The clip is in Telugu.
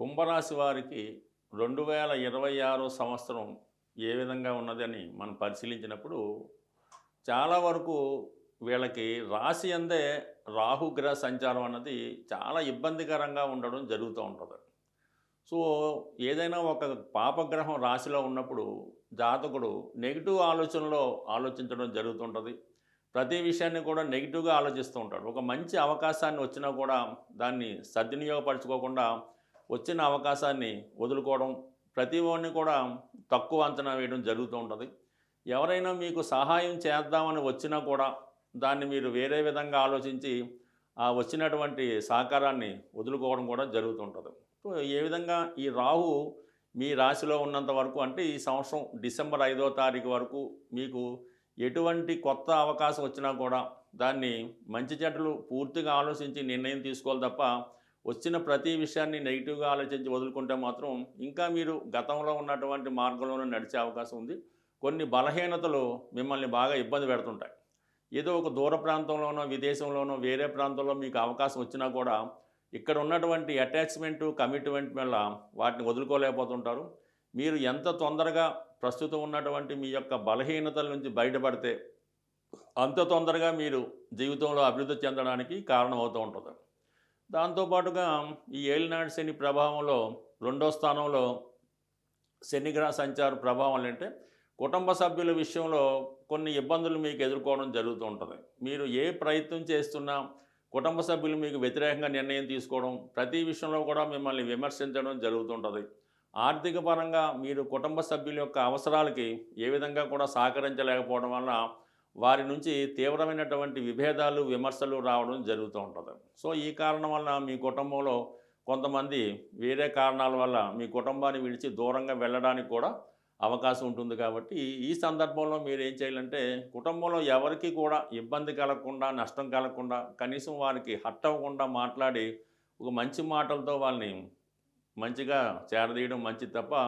కుంభరాశి వారికి 2026 సంవత్సరం ఏ విధంగా ఉన్నదని మనం పరిశీలించినప్పుడు చాలా వరకు వీళ్ళకి రాశి అందే రాహుగ్రహ సంచారం అన్నది చాలా ఇబ్బందికరంగా ఉండడం జరుగుతూ ఉంటుంది. సో ఏదైనా ఒక పాపగ్రహం రాశిలో ఉన్నప్పుడు జాతకుడు నెగిటివ్ ఆలోచనలో ఆలోచించడం జరుగుతుంటుంది. ప్రతి విషయాన్ని కూడా నెగిటివ్గా ఆలోచిస్తూ ఉంటాడు. ఒక మంచి అవకాశాన్ని వచ్చినా కూడా దాన్ని సద్వినియోగపరచుకోకుండా వచ్చిన అవకాశాన్ని వదులుకోవడం, ప్రతి వాడిని కూడా తక్కువ అంచనా వేయడం జరుగుతూ ఉంటుంది. ఎవరైనా మీకు సహాయం చేద్దామని వచ్చినా కూడా దాన్ని మీరు వేరే విధంగా ఆలోచించి ఆ వచ్చినటువంటి సహకారాన్ని వదులుకోవడం కూడా జరుగుతుంటుంది. సో ఏ విధంగా ఈ రాహు మీ రాశిలో ఉన్నంత వరకు అంటే ఈ సంవత్సరం డిసెంబర్ 5వ తారీఖు వరకు మీకు ఎటువంటి కొత్త అవకాశం వచ్చినా కూడా దాన్ని మంచి చెడ్డలు పూర్తిగా ఆలోచించి నిర్ణయం తీసుకోవాలి తప్ప వచ్చిన ప్రతి విషయాన్ని నెగిటివ్గా ఆలోచించి వదులుకుంటే మాత్రం ఇంకా మీరు గతంలో ఉన్నటువంటి మార్గంలోనే నడిచే అవకాశం ఉంది. కొన్ని బలహీనతలు మిమ్మల్ని బాగా ఇబ్బంది పెడుతుంటాయి. ఏదో ఒక దూర ప్రాంతంలోనో విదేశంలోనో వేరే ప్రాంతంలో మీకు అవకాశం వచ్చినా కూడా ఇక్కడ ఉన్నటువంటి అటాచ్మెంటు కమిట్మెంట్ వల్ల వాటిని వదులుకోలేకపోతుంటారు. మీరు ఎంత తొందరగా ప్రస్తుతం ఉన్నటువంటి మీ యొక్క బలహీనతల నుంచి బయటపడితే అంత తొందరగా మీరు జీవితంలో అభివృద్ధి చెందడానికి కారణమవుతూ ఉంటుంది. దాంతోపాటుగా ఈ ఏలినాటి శని ప్రభావంలో రెండో స్థానంలో శనిగ్రహ సంచార ప్రభావం అంటే కుటుంబ సభ్యుల విషయంలో కొన్ని ఇబ్బందులు మీకు ఎదుర్కోవడం జరుగుతూ ఉంటుంది. మీరు ఏ ప్రయత్నం చేస్తున్నా కుటుంబ సభ్యులు మీకు వ్యతిరేకంగా నిర్ణయం తీసుకోవడం, ప్రతి విషయంలో కూడా మిమ్మల్ని విమర్శించడం జరుగుతుంటుంది. ఆర్థిక పరంగా మీరు కుటుంబ సభ్యుల యొక్క అవసరాలకి ఏ విధంగా కూడా సహకరించలేకపోవడం వల్ల వారి నుంచి తీవ్రమైనటువంటి విభేదాలు విమర్శలు రావడం జరుగుతూ ఉంటుంది. సో ఈ కారణం వల్ల మీ కుటుంబంలో కొంతమంది వేరే కారణాల వల్ల మీ కుటుంబాన్ని విడిచి దూరంగా వెళ్ళడానికి కూడా అవకాశం ఉంటుంది. కాబట్టి ఈ సందర్భంలో మీరు ఏం చేయాలంటే కుటుంబంలో ఎవరికి కూడా ఇబ్బంది కలగకుండా నష్టం కలగకుండా కనీసం వారికి హర్ట్ అవ్వకుండా మాట్లాడి ఒక మంచి మాటలతో వాళ్ళని మంచిగా చేరదీయడం మంచిది తప్ప